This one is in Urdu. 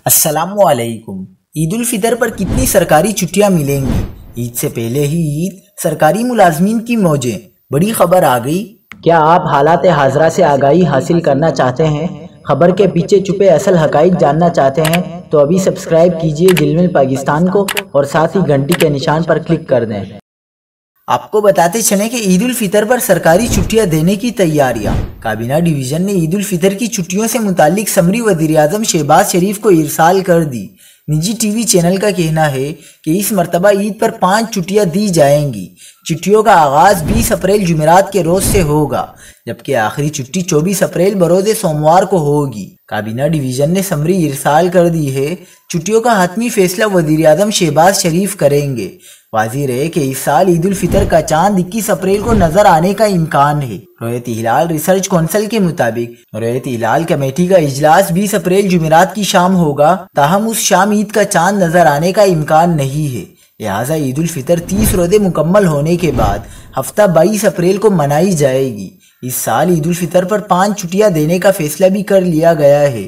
السلام علیکم۔ عید الفطر پر کتنی سرکاری چھٹیاں ملیں گی؟ عید سے پہلے ہی عید، سرکاری ملازمین کی موجیں، بڑی خبر آ گئی۔ کیا آپ حالات حاضرہ سے آگاہی حاصل کرنا چاہتے ہیں؟ خبر کے پیچھے چھپے اصل حقائق جاننا چاہتے ہیں تو ابھی سبسکرائب کیجئے دل مل پاکستان کو اور ساتھ ہی گھنٹی کے نشان پر کلک کر دیں۔ آپ کو بتاتے چلیں کہ عید الفطر پر سرکاری چھٹیاں دینے کی تیاریاں۔ کابینہ ڈویژن نے عید الفطر کی چھٹیوں سے متعلق سمری وزیراعظم شہباز شریف کو ارسال کر دی۔ نجی ٹی وی چینل کا کہنا ہے کہ اس مرتبہ عید پر 5 چھٹیاں دی جائیں گی۔ چھٹیوں کا آغاز 20 اپریل جمعرات کے روز سے ہوگا، جبکہ آخری چھٹی 24 اپریل بروز سوموار کو ہوگی۔ کابینہ ڈویژن نے سمری ارسال کر دی ہے۔ چھٹیوں کا حتمی فیصلہ وزیراعظم شہباز شریف کریں گے۔ واضح رہے کہ اس سال عید الفطر کا چاند 21 اپریل کو نظر آنے کا امکان ہے۔ رؤیت ہلال ریسرچ کونسل کے مطابق رؤیت ہلال کمیٹی کا اجلاس 20 اپریل جمعرات کی شام ہوگا، تاہم اس شام عید کا چاند نظر آنے کا امکان نہیں ہے، لہٰذا عید الفطر 30 روزے مکمل ہونے کے بعد ہفتہ 22 اپریل کو منائی جائے گی۔ اس سال عید الفطر پر 5 چھٹیاں دینے کا فیصلہ بھی کر لیا گیا ہے۔